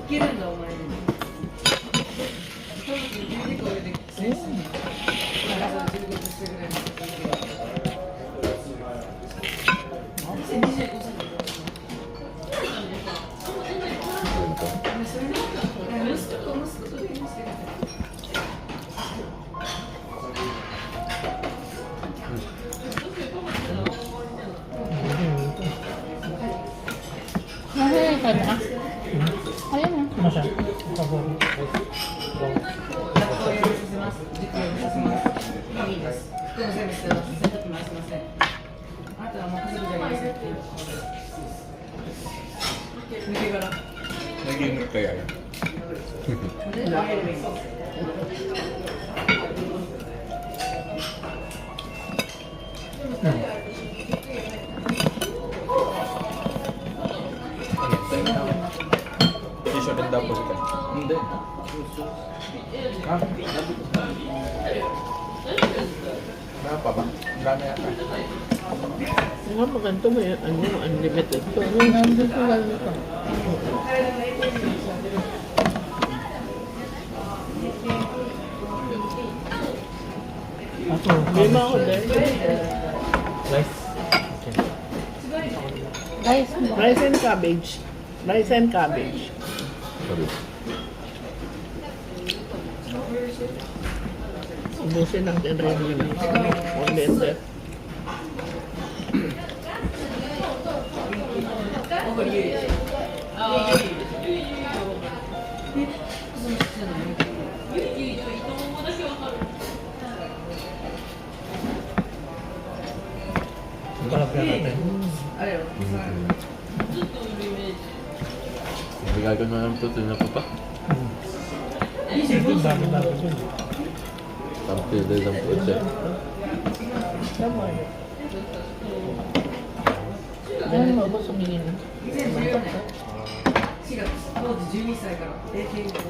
けるんだお前に。Nasaan ka na? Ayan na. Ano siya? Sabon. ネギ抜かやよ。T-shirt din daw po siya. Hindi. Ah, Berapa bang? Berapa ya? Nga maganda ba yan? Ano, unlimited to. Ano, nandito lang ito. Ako. May mga order. Rice. Guys, Rice and cabbage. Rice and cabbage. Ubusin natin rin yun. One blender. Sarap yan natin. Bigay ko na lang ito. Ito na po pa. Ang dami-dami dun. Sampai dari dalam po siya. tama yun. Ganun mo ba sumingin? 4月当時12歳から英検を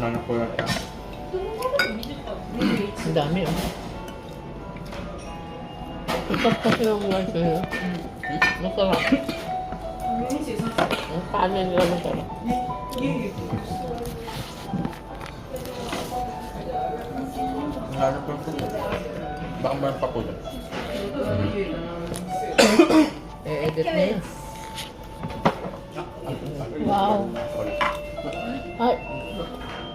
Ano po yan? Ang dami oh. Ikat kasi yung rice nila. Masarap. 23歳 Ang kanin nila masarap. Ano po po? Baka meron pa po dyan. E-edit na yun. Wow. Ay.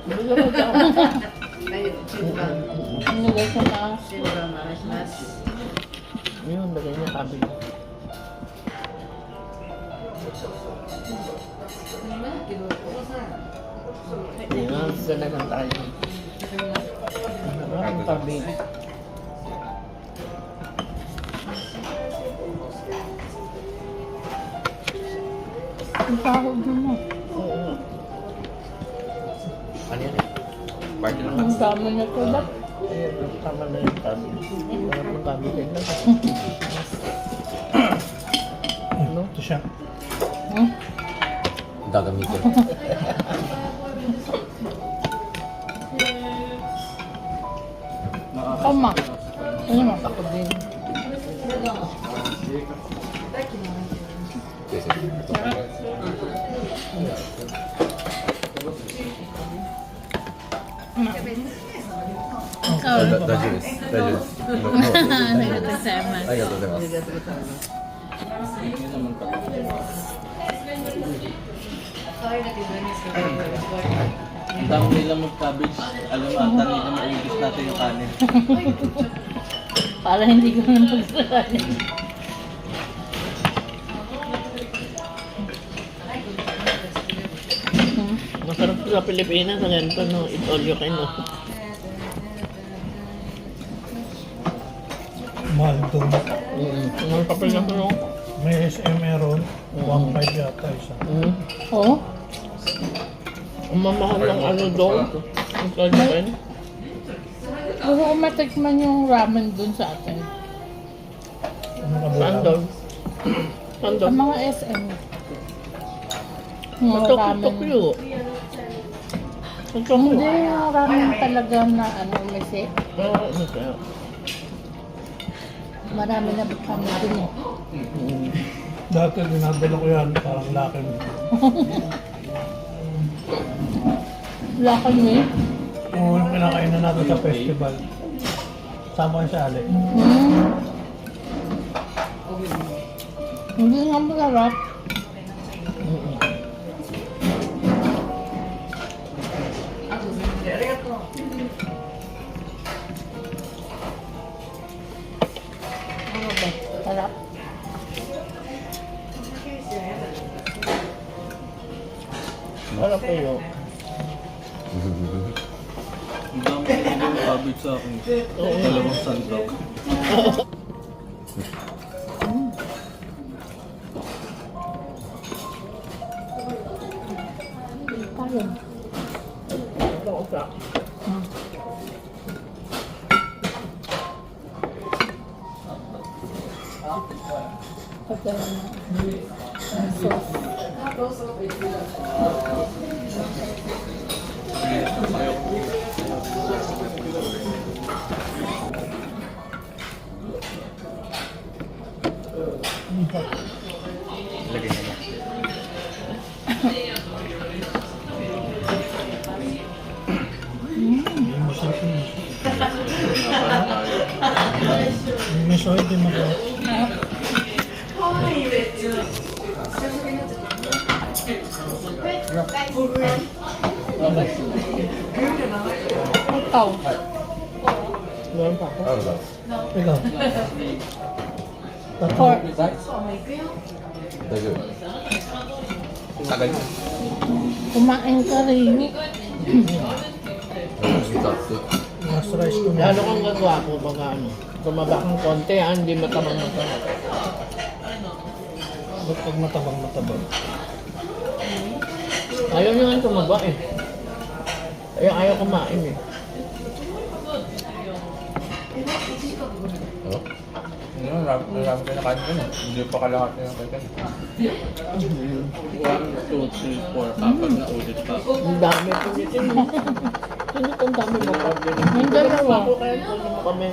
Bilo ko dyan. Nilagay sa taas. Yun, bagay niya kabili. Yan, sanagan tayo. Ang kabili. Ang sahod mo. Oo. Ano yan? Party lang. Ang dami niya ko ba? Eh, tama na yung kabili. Wala pong kabili lang. Ano? Ito siya. Hmm? Gagamitin. Tama. Ano mo? Ako din. Kasi. Dajo desu. Dajo desu. Arigatou gozaimasu. Ang dami nila mag-cabbage. Alam mo, ata nila maubos natin yung kanin. Para hindi ko na magsaranin. Masarap sa Pilipinas. Sa ganito, no? It's all you can, no? Mahal doon. Ano pa pala no? May SM meron. 1.5 yata isa. Oo. Ang mamahal ng ano doon. It's all you can. Gusto ko matikman yung ramen dun sa atin. Ano ka Saan doon? Saan doon? Ang mga SM. Mga ramen. Tokyo. Hindi yung ramen talaga na ano, misi. Oo, ano kaya? Marami na kami din eh. Dati dinadala ko yan, parang laki mo. Wala kami. Yung kinakain na natin sa festival. Sama ko sa Ali. Hindi nga masarap. Ano ba? Sarap. Wala po yun. Ang dami ko yung cabbage sa akin. Dalawang sandok. Ayun. Ito ko sa. Pagka ang sauce. Lagay na lang. Hindi mo sa akin. May soy din mo. Ikaw. Meron pa ako. Ano ba? Ikaw. Or, Tagal. Tagal. kumain ka rin. Mas rice ko na. Lalo kang gagawa ko pag ano. Tumaba kang konti, hindi matamang matamang. Ba't pag matabang? Ayaw nyo nga tumaba eh. Ayaw kumain eh. Oh? Ano, marami ka na kain ko na. Hindi pa kalahat na yung kain. 1, 2, 3, 4, 4 na ulit pa. Ang dami pinitin mo. Ano itong dami mo pa? Yung dalawa. Ako kaya kunin mo kami.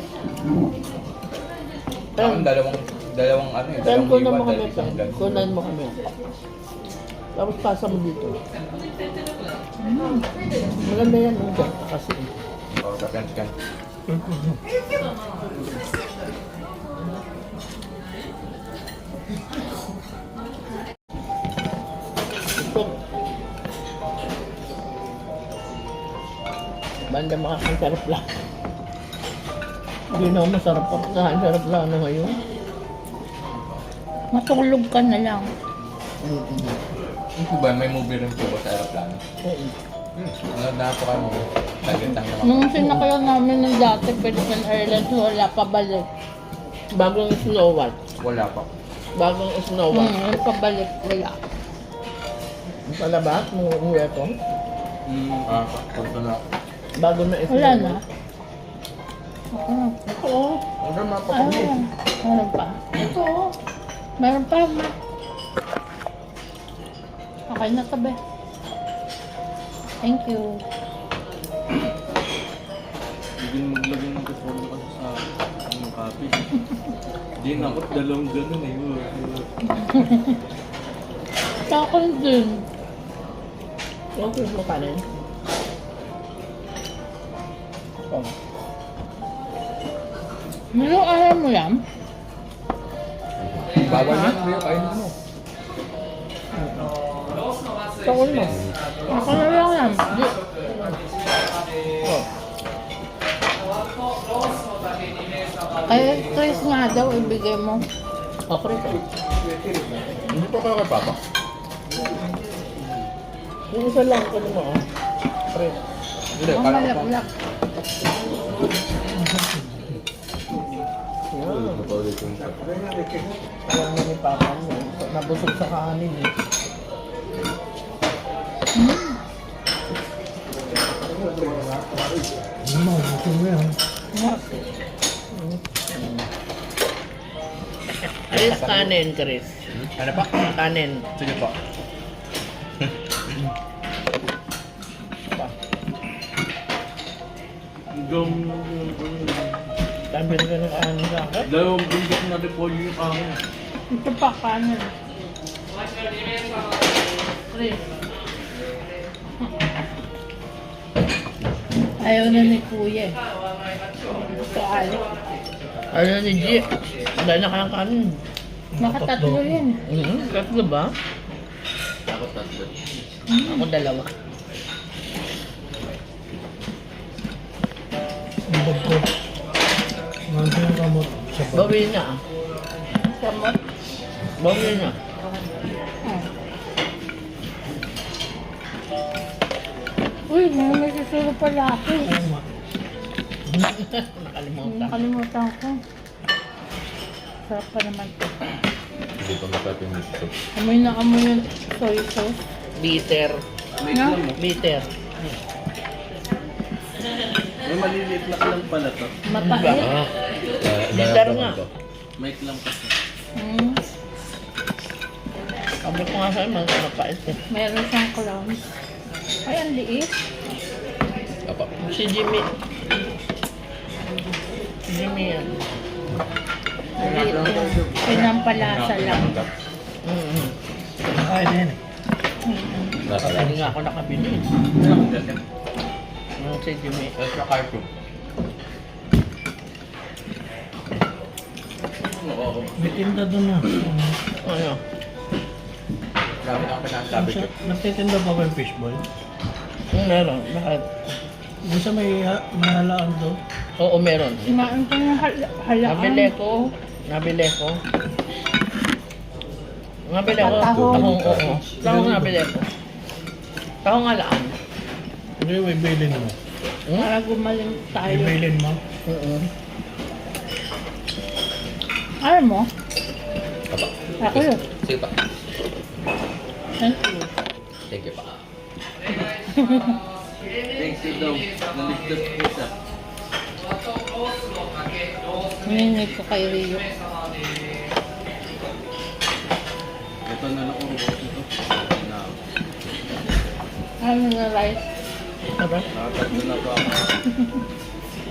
Ang dalawang ano eh. Pen, Dalawang kunan mo iwan, kami. isang Pen. ganun. Kunan mo kami. Tapos pasa mo dito. Maganda yan. Ang ganda kasi. Oh, scan. Ito. Banda makakasarap lang. Hindi na ako masarap ako. Sarap lang na ngayon. Matulog ka na lang. Ano ba? May movie rin po ba sa aeroplano? Oo. Ano na po kayo? Tagantang naman. Nung sinakayan namin ng dati, Philippine Airlines, wala pa balik. Bagong Snow White. Wala pa. Bagong Snow White. Yung pabalik, wala. Ang palabas, umuwi ito. Punta na. Bago na Snow Wala White. na. Oo. Oo. Ano mapapagod. Ayun. Meron pa. Ito. Meron pa, ma. Okay na tabi. Thank you. Hindi maglagay ng kasama kasi sa yung cabbage. Hindi na ako dalawang ganun eh. Sa akin din. Yung fish mo kanin. Oh. Nilo, ayaw mo yan? Bawal yan. Hindi yung kain mo. Sakol mo. Ako na lang yan. Oh. Ay, Chris nga daw, ibigay mo. Okay ito. Hindi pa kayo kay Papa. Yung isa lang ko mo ah. Pre. Hindi, Ang parang malak-lak. Alam mo ni Papa mo. Nabusog sa kanin eh. Gusto mo yan. Ayos kanin, Chris. ano pa? Kanin. Sige po. Dami ka ng kanin sa akin. Dalawang bundok na repolyo yung akin. Ito pa kanin. Chris. Ayaw na ni Kuya eh. Gusto alik. Ano ni G? Dahil na kayang kanin. Makatatlo yan. Tatlo ba? Ako tatlo. Ako dalawa. Ang bag ko. Nandiyan yung kamot sa bag. Bawi na. Samot. Bawi na. Uy, may susunod pala ako. Oo nga. Nakalimutan. Nakalimutan ko. Sarap pa naman to. Hindi pa mapapinit ito. Amoy na amoy yung soy sauce. Bitter. May No? lang mo. Bitter. May maliliit na lang pala to. Mapait. Bitter nga. May lang kasi. Mm. Sabi ko nga sa'yo, mapait eh. Meron siyang clams. Ay, ang liit. Apa. Si Jimmy. Si Jimmy yan. Liit yan. Pinampalasa lang. Mm-hmm. Nakain na yan eh. Nasa Hindi nga ako nakabili. Si Jimmy. Extra cartoon. Oo. May tinda doon na. Ano? Grabe ang pinasabi ko. Nagtitinda pa ba yung fishball? Meron. Bakit? Gusto may halaan doon. Oo, meron. Kumain ko ng halaan. Nabili ko. Nabili ko. Nabili ko. Tahong. Tahong, oo. Tahong nabili ko. Tahong alaan. Hindi, may bilin mo. Para gumaling tayo. May bilin mo. Oo. Alam mo? Apa. Ako yun. Sige pa. Thank you. Thank you pa. Thanks you daw. Naligtas ko isa. Hiningi ko kay Rio. Ito na lang kung ito. Na. Ano na rice? Diba? Nakatatlo na pa ako.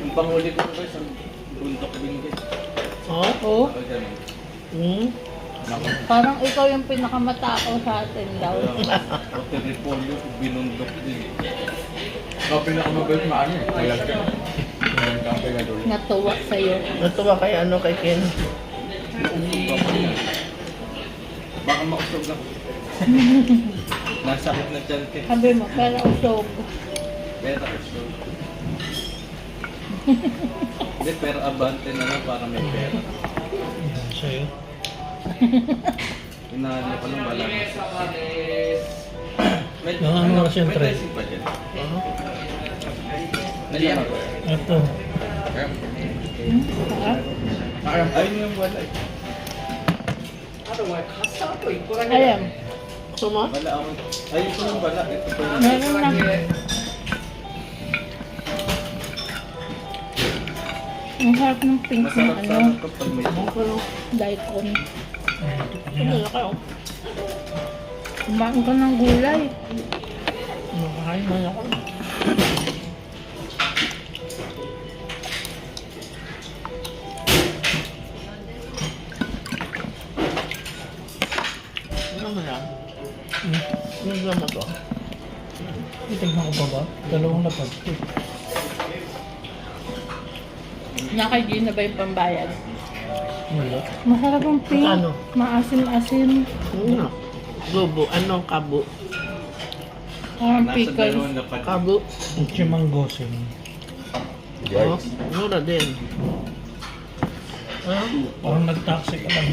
Yung panghuli ko ito isang bundok binggit. Oo. Oo. Ako ganun. Hmm. Naku. Parang ikaw yung pinakamatao sa atin daw. Hotel Repolyo, binundok din. Ikaw pinakamabait maano eh. Malagyan. Ang pinadul. Natuwa sa'yo. Natuwa kay ano kay Ken. Baka mausog ako. Nasakit na dyan ke. Sabi mo, pero usog. Pera usog. Hindi, pero abante na lang para may pera. Yan, sa'yo. Inaano ko lang wala na. May Ano kasi yung may try? dressing pa dyan. Oo. Naliyan. Ito. Ayun yung wala eh. Alam, Gusto mo? Wala ako. Ayun ko yung wala. Ito pa yung meron lang. Ang harap ng pink na masarap ano, sana ito pag may daikon. Ano na kayo? Kumain ka ng gulay. Nakakain man ako. Ano mo lang? Ano mo to? Itignan ko pa ba? Dalawang lapad. Nakay na ba yung pambayad? Wala. Masarap ang pink. Ano? Maasim-asim. Ano? Gobo. Anong kabo? Parang nasa pickles. dalawang lapad. Kabo. Ang chimanggosin. Oo. Mura din. Ah? Parang nag-taxi ka lang.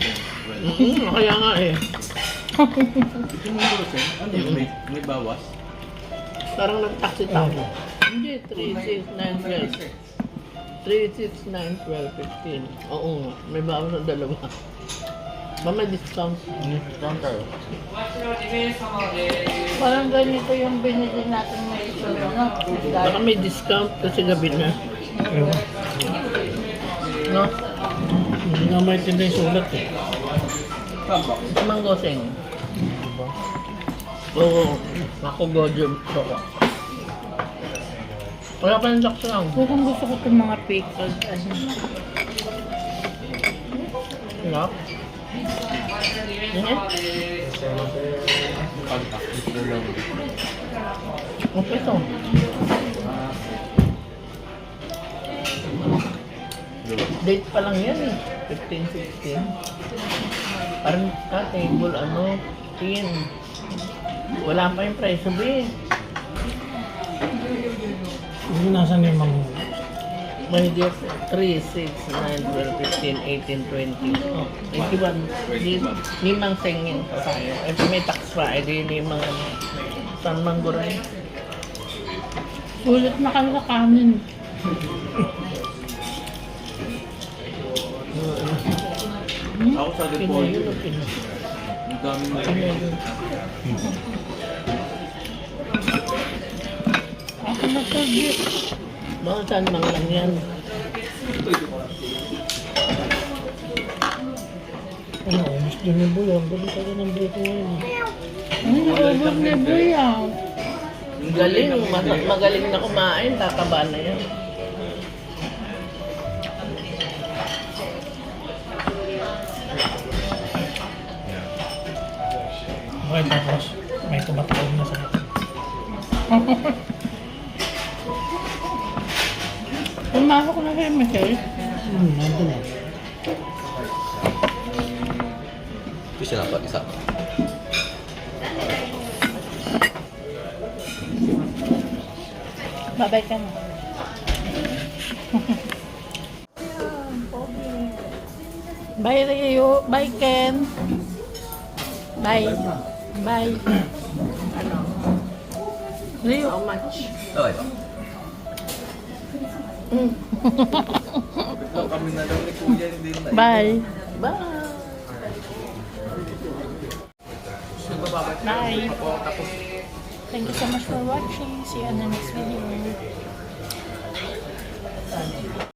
Kaya nga eh. Ito mo grocery? Ano yun? May bawas? Parang nag-taxi tayo. Hindi, 3, 6, 9, 12. 3, 6, 9, 12, 15. Oo nga. May bawas na dalawa. Ba may discount? Discount tayo. Parang ganito yung binili natin may ito, no? Baka may discount kasi gabi na. Ewan. No? Hindi nga may tinda yung sulat eh. Tama. Manggoseng. Diba? Oo. Ako gojo. Wala pa ng sakto lang. Kung gusto ko itong mga pickles, ano. Wala? Yan eh. contact Mr. Lonely. Okay to. Date pa lang yan eh. 15, 16. Parang table, 10. Wala pa yung presyo ba eh. Hindi nasan yung mga... My dear, 3, 6, 9, 12, 15, 18, 20. Oh, 21. Limang sengin pa tayo. Eh, may tax pa. Eh, di limang San Mangguray. Sulit na kayo sa kanin. Ako sa Pinayo, depo. Pinayo. Ang dami na Pinayo. Ako na to, Jit. Mga San Mang lang yan. Ano, ubus din yung buyo. Ang gabi tayo ng buyo ngayon. Ubod ni Buya. Galing, magaling na kumain, tataba na yan. Okay, tapos may tumatawag na sa atin. Pumasok na kay Michelle. Nandun na. Ito siya lang isa. Babay ka na. Bye, Rio. Bye, Ken. Bye. Bye. Rio. How much? Okay. Ito kami na lang ni Kuya, hindi na. Bye. Bye! Bye. Thank you so much for watching. See you on the next video.